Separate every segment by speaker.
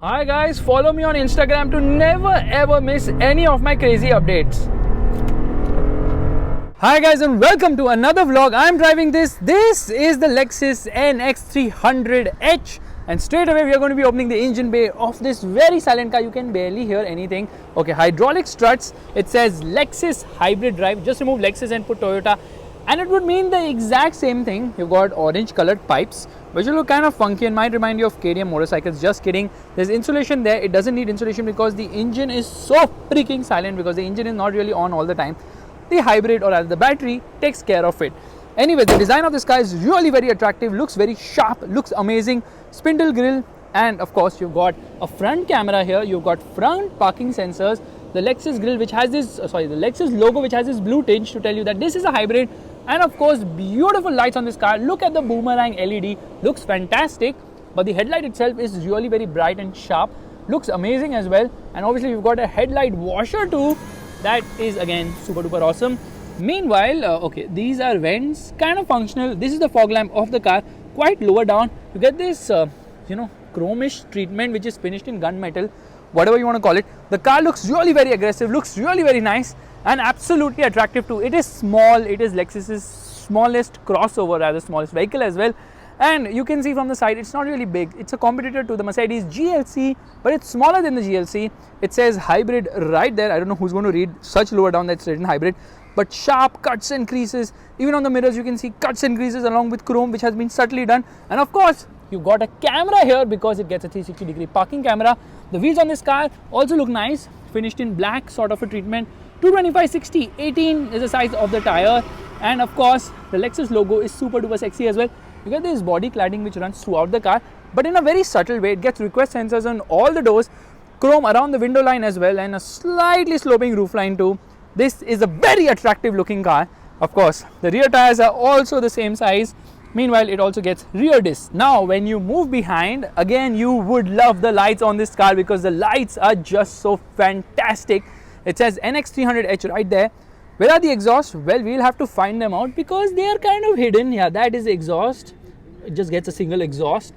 Speaker 1: Hi guys, follow me on Instagram to never ever miss any of my crazy updates. Hi guys and welcome to another vlog. I'm driving this. This is the Lexus NX300H and straight away we are going to be opening the engine bay of this very silent car. You can barely hear anything. Okay, hydraulic struts. It says Lexus hybrid drive. Just remove Lexus and put Toyota and it would mean the exact same thing. You've got orange colored pipes which will look kind of funky and might remind you of KTM motorcycles. Just kidding. There's insulation there. It doesn't need insulation because the engine is so freaking silent, because the engine is not really on all the time. The hybrid, or rather the battery, takes care of it. Anyway, the design of this car is really very attractive, looks very sharp, looks amazing. Spindle grille, and of course you've got a front camera here. You've got front parking sensors. The Lexus grille which has this, the Lexus logo which has this blue tinge to tell you that this is a hybrid. And of course beautiful lights on this car. Look at the boomerang LED, looks fantastic. But the headlight itself is really very bright and sharp, looks amazing as well. And obviously you've got a headlight washer too. That is again super duper awesome. Meanwhile, okay, these are vents, kind of functional. This is the fog lamp of the car, quite lower down. You get this, chromish treatment which is finished in gunmetal, whatever you want to call it. The car looks really very aggressive, looks really very nice and absolutely attractive too. It is small. It is Lexus's smallest crossover, rather smallest vehicle as well. And you can see from the side, it's not really big. It's a competitor to the Mercedes GLC, but it's smaller than the GLC. It says hybrid right there. I don't know who's going to read such lower down that's written hybrid. But sharp cuts and creases. Even on the mirrors, you can see cuts and creases along with chrome, which has been subtly done. And of course, you've got a camera here because it gets a 360-degree parking camera. The wheels on this car also look nice, finished in black sort of a treatment. 225/60, 18 is the size of the tire. And of course, the Lexus logo is super duper sexy as well. You get this body cladding which runs throughout the car, but in a very subtle way. It gets request sensors on all the doors, chrome around the window line as well, and a slightly sloping roof line too. This is a very attractive looking car. Of course, the rear tires are also the same size. Meanwhile, it also gets rear discs. Now, when you move behind, again, you would love the lights on this car because the lights are just so fantastic. It says NX300H right there. Where are the exhausts? Well, we'll have to find them out because they are kind of hidden. Yeah, that is the exhaust. It just gets a single exhaust.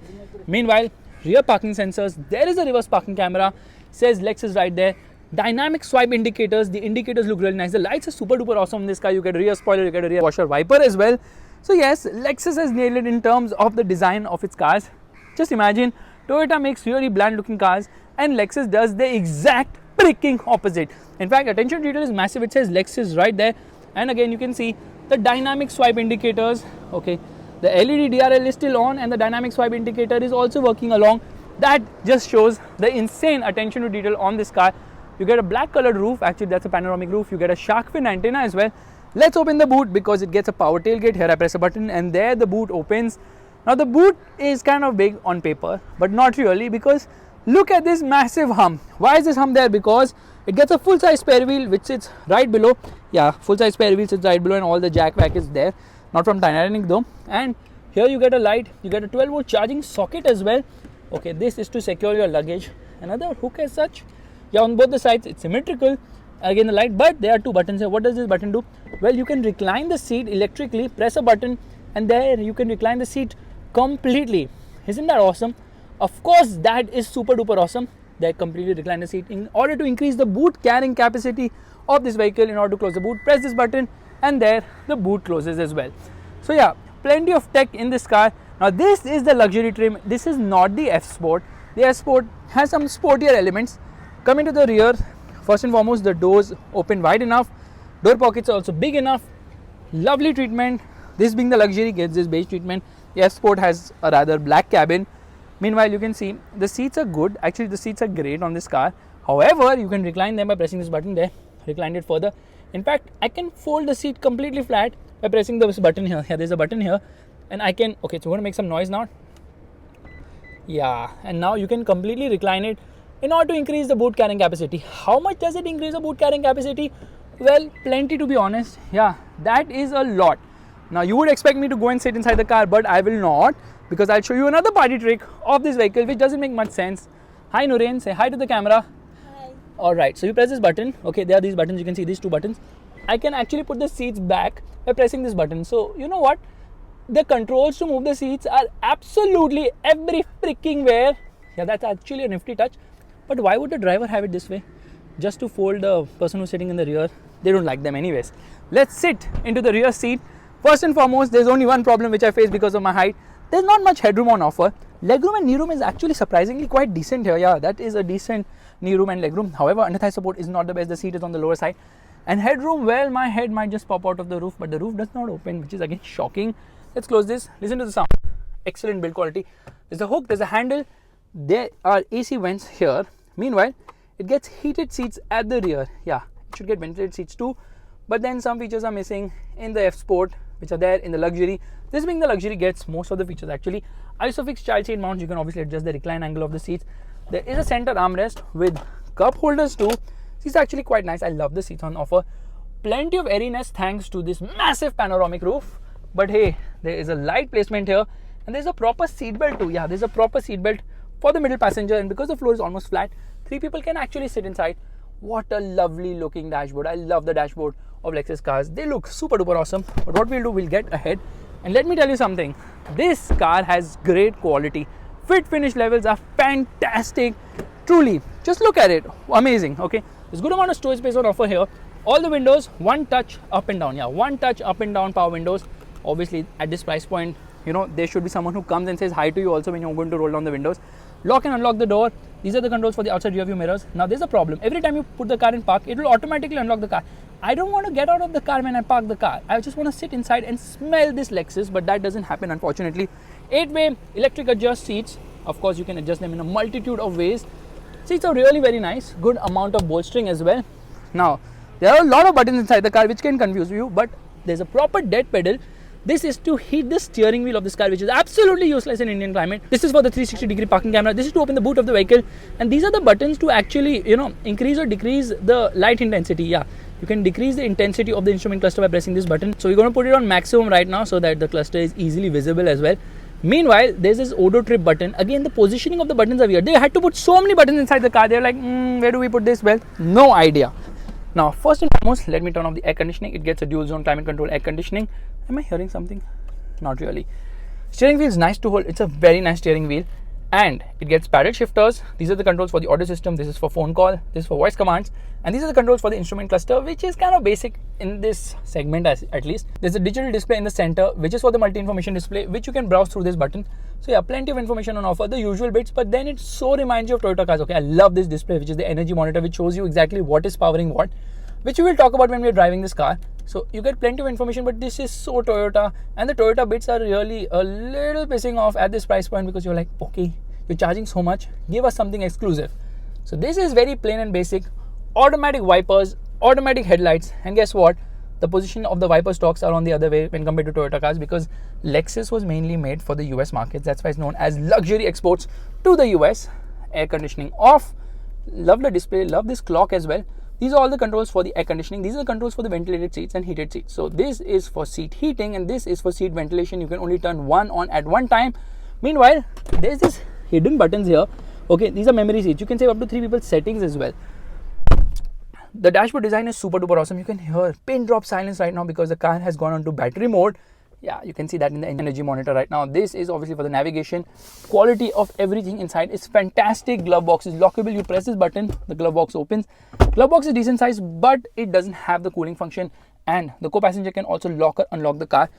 Speaker 1: Meanwhile, rear parking sensors. There is a reverse parking camera. Says Lexus right there. Dynamic swipe indicators. The indicators look really nice. The lights are super duper awesome in this car. You get a rear spoiler, you get a rear washer wiper as well. So yes, Lexus has nailed it in terms of the design of its cars. Just imagine, Toyota makes really bland looking cars and Lexus does the exact freaking opposite. In fact, attention to detail is massive. It says Lexus right there, and again you can see the dynamic swipe indicators. Okay, the LED DRL is still on and the dynamic swipe indicator is also working along. That just shows the insane attention to detail on this car. You get a black colored roof. Actually, that's a panoramic roof. You get a shark fin antenna as well. Let's open the boot because it gets a power tailgate. Here I press a button and there the boot opens. Now the boot is kind of big on paper, but not really, because look at this massive hump. Why is this hump there? Because it gets a full-size spare wheel which sits right below. Yeah, full-size spare wheel sits right below and all the jack pack is there. Not from Titanic though. And here you get a light. You get a 12-volt charging socket as well. Okay, this is to secure your luggage. Another hook as such. Yeah, on both the sides it's symmetrical. Again the light, but there are two buttons here. What does this button do? Well, you can recline the seat electrically. Press a button and there you can recline the seat completely. Isn't that awesome? Of course, that is super duper awesome. They completely recline the seat. In order to increase the boot carrying capacity of this vehicle, in order to close the boot, press this button and there the boot closes as well. So yeah, plenty of tech in this car. Now this is the luxury trim. This is not the F Sport. The F Sport has some sportier elements. Coming to the rear, first and foremost, the doors open wide enough. Door pockets are also big enough. Lovely treatment. This being the luxury gets this beige treatment. The F Sport has a rather black cabin. Meanwhile, you can see the seats are good. Actually, the seats are great on this car. However, you can recline them by pressing this button there. Recline it further. In fact, I can fold the seat completely flat by pressing this button here. Yeah, there's a button here. And I can, okay, so we're going to make some noise now. Yeah, and now you can completely recline it in order to increase the boot carrying capacity. How much does it increase the boot carrying capacity? Well, plenty to be honest. Yeah, that is a lot. Now, you would expect me to go and sit inside the car, but I will not, because I'll show you another party trick of this vehicle which doesn't make much sense. Hi Nurain, say hi to the camera.
Speaker 2: Hi.
Speaker 1: Alright, so you press this button. Okay, there are these buttons. You can see these two buttons. I can actually put the seats back by pressing this button. So, you know what? The controls to move the seats are absolutely every freaking where. Yeah, that's actually a nifty touch. But why would the driver have it this way? Just to fold the person who's sitting in the rear. They don't like them anyways. Let's sit into the rear seat. First and foremost, there's only one problem which I face because of my height. There's not much headroom on offer. Legroom and knee room is actually surprisingly quite decent here. Yeah, that is a decent knee room and legroom. However, under thigh support is not the best. The seat is on the lower side. And headroom, well, my head might just pop out of the roof, but the roof does not open, which is again shocking. Let's close this. Listen to the sound. Excellent build quality. There's a hook, there's a handle. There are AC vents here. Meanwhile, it gets heated seats at the rear. Yeah, it should get ventilated seats too. But then some features are missing in the F Sport, which are there in the luxury. This being the luxury gets most of the features actually. Isofix child seat mounts. You can obviously adjust the recline angle of the seats. There is a center armrest with cup holders too. These are actually quite nice. I love the seats on offer. Plenty of airiness thanks to this massive panoramic roof. But hey, there is a light placement here. And there's a proper seat belt too. Yeah, there's a proper seat belt for the middle passenger. And because the floor is almost flat, 3 people can actually sit inside. What a lovely looking dashboard. I love the dashboard of Lexus cars. They look super duper awesome. But what we'll do, we'll get ahead. And let me tell you something. This car has great quality. Fit finish levels are fantastic. Truly, just look at it. Amazing. Okay. There's good amount of storage space on offer here. All the windows, one touch up and down. Yeah, one touch up and down power windows. Obviously, at this price point, you know, there should be someone who comes and says hi to you also when you're going to roll down the windows. Lock and unlock the door. These are the controls for the outside rear view mirrors. Now, there's a problem. Every time you put the car in park, it will automatically unlock the car. I don't want to get out of the car when I park the car. I just want to sit inside and smell this Lexus, but that doesn't happen, unfortunately. 8-way electric adjust seats. Of course, you can adjust them in a multitude of ways. Seats are really very nice. Good amount of bolstering as well. Now, there are a lot of buttons inside the car which can confuse you, but there's a proper dead pedal. This is to heat the steering wheel of this car, which is absolutely useless in Indian climate. This is for the 360-degree parking camera. This is to open the boot of the vehicle. And these are the buttons to actually, you know, increase or decrease the light intensity. Yeah, you can decrease the intensity of the instrument cluster by pressing this button. So we're going to put it on maximum right now so that the cluster is easily visible as well. Meanwhile, there's this auto trip button. Again, the positioning of the buttons are weird. They had to put so many buttons inside the car. They're like, where do we put this? Well, no idea. Now, first and foremost, let me turn off the air conditioning. It gets a dual zone climate control air conditioning. Am I hearing something? Not really. Steering wheel is nice to hold. It's a very nice steering wheel. And it gets paddle shifters. These are the controls for the audio system. This is for phone call. This is for voice commands. And these are the controls for the instrument cluster, which is kind of basic in this segment at least. There's a digital display in the center, which is for the multi-information display, which you can browse through this button. So yeah, plenty of information on offer, the usual bits, but then it so reminds you of Toyota cars. Okay, I love this display, which is the energy monitor, which shows you exactly what is powering what, which we will talk about when we are driving this car. So you get plenty of information, but this is so Toyota, and the Toyota bits are really a little pissing off at this price point because you're like, okay, you're charging so much, give us something exclusive. So this is very plain and basic. Automatic wipers, automatic headlights, and guess what? The position of the wiper stalks are on the other way when compared to Toyota cars because Lexus was mainly made for the US markets. That's why it's known as luxury exports to the US. Air conditioning off. Love the display, love this clock as well. These are all the controls for the air conditioning. These are the controls for the ventilated seats and heated seats. So this is for seat heating and this is for seat ventilation. You can only turn one on at one time. Meanwhile, there's this hidden buttons here. Okay, these are memory seats. You can save up to 3 people's settings as well. The dashboard design is super duper awesome. You can hear pin drop silence right now because the car has gone on to battery mode. Yeah, you can see that in the energy monitor right now. This is obviously for the navigation. Quality of everything inside is fantastic. Glove box is lockable. You press this button, the glove box opens. Glove box is decent size, but it doesn't have the cooling function. And the co-passenger can also lock or unlock the car.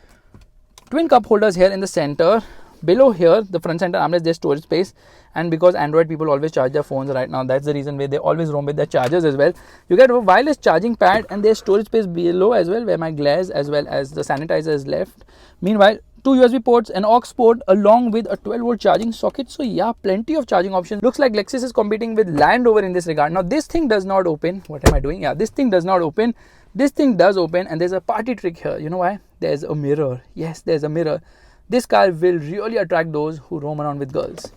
Speaker 1: Twin cup holders here in the center. Below here, the front center armrest, there's storage space. And because Android people always charge their phones right now, that's the reason where they always roam with their chargers as well. You get a wireless charging pad and there's storage space below as well, where my glass as well as the sanitizer is left. Meanwhile, 2 USB ports, an aux port along with a 12-volt charging socket. So yeah, plenty of charging options. Looks like Lexus is competing with Land Rover in this regard. Now this thing does not open. What am I doing? Yeah, this thing does not open. This thing does open, and there's a party trick here. You know why? There's a mirror. Yes, there's a mirror. This car will really attract those who roam around with girls.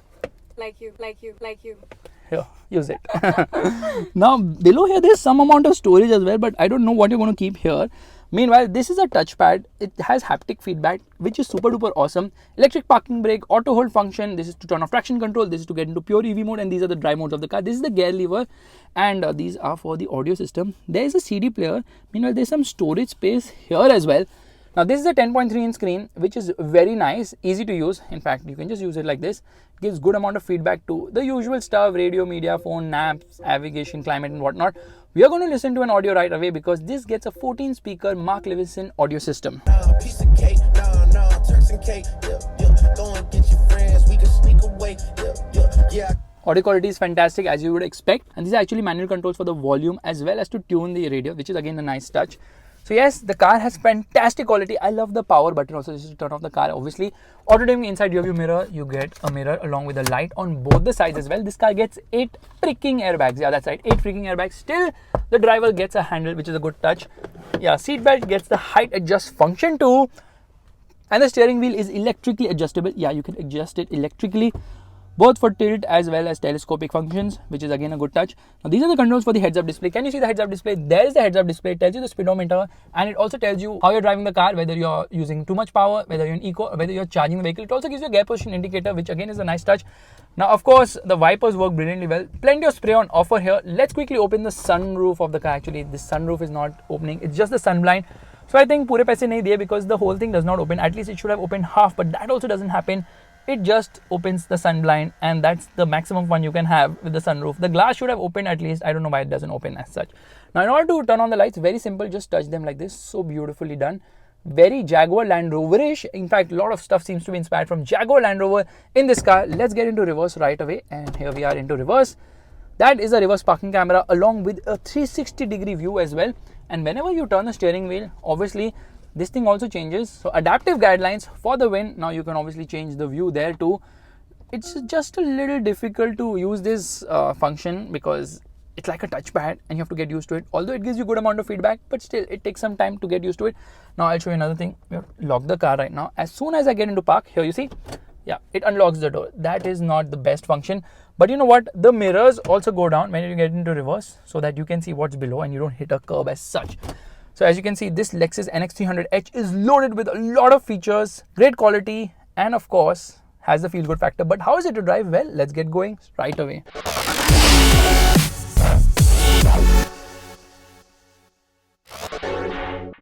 Speaker 2: Like you.
Speaker 1: Here, use it. Now, below here, there's some amount of storage as well, but I don't know what you're going to keep here. Meanwhile, this is a touchpad. It has haptic feedback, which is super duper awesome. Electric parking brake, auto hold function. This is to turn off traction control. This is to get into pure EV mode, and these are the drive modes of the car. This is the gear lever, and these are for the audio system. There is a CD player. Meanwhile, there's some storage space here as well. Now this is a 10.3 inch screen, which is very nice, easy to use. In fact, you can just use it like this. gives good amount of feedback to the usual stuff, radio, media, phone, maps, navigation, climate and whatnot. We are going to listen to an audio right away because this gets a 14 speaker Mark Levinson audio system.
Speaker 2: Piece of cake, no, Turks and cake, yeah. Go and get your friends, we can sneak away, yeah.
Speaker 1: Audio quality is fantastic as you would expect, and these are actually manual controls for the volume as well as to tune the radio, which is again a nice touch. So yes, the car has fantastic quality. I love the power button also. This is to turn off the car. Obviously, auto dimming inside rear view mirror. You get a mirror along with a light on both the sides as well. This car gets 8 freaking airbags. Yeah, that's right, 8 freaking airbags. Still, the driver gets a handle, which is a good touch. Yeah, seat belt gets the height adjust function too. And the steering wheel is electrically adjustable. Yeah, you can adjust it electrically, both for tilt as well as telescopic functions, which is again a good touch. Now these are the controls for the heads-up display. Can you see the heads-up display? There is the heads-up display. It tells you the speedometer, and it also tells you how you're driving the car, whether you're using too much power, whether you're in eco, whether you're charging the vehicle. It also gives you a gear position indicator, which again is a nice touch. Now of course the wipers work brilliantly well. Plenty of spray on offer here. Let's quickly open the sunroof of the car. Actually, this sunroof is not opening. It's just the sun blind. So I think pure paise nahi diye because the whole thing does not open. At least it should have opened half, but that also doesn't happen. It just opens the sun blind, and that's the maximum fun you can have with the sunroof. The glass should have opened at least. I don't know why it doesn't open as such. Now in order to turn on the lights, very simple, just touch them like this. So beautifully done. Very Jaguar Land Rover-ish. In fact, a lot of stuff seems to be inspired from Jaguar Land Rover in this car. Let's get into reverse right away, and here we are into reverse. That is a reverse parking camera along with a 360-degree view as well. And whenever you turn the steering wheel, obviously this thing also changes. So adaptive guidelines for the win. Now you can obviously change the view there too. It's just a little difficult to use this function because it's like a touchpad and you have to get used to it. Although it gives you good amount of feedback, but still it takes some time to get used to it. Now I'll show you another thing. We have locked the car right now. As soon as I get into park, here you see, yeah, it unlocks the door. That is not the best function. But you know what? The mirrors also go down when you get into reverse so that you can see what's below and you don't hit a curb as such. So as you can see, this Lexus NX300H is loaded with a lot of features, great quality, and of course has the feel good factor. But how is it to drive? Well, let's get going right away.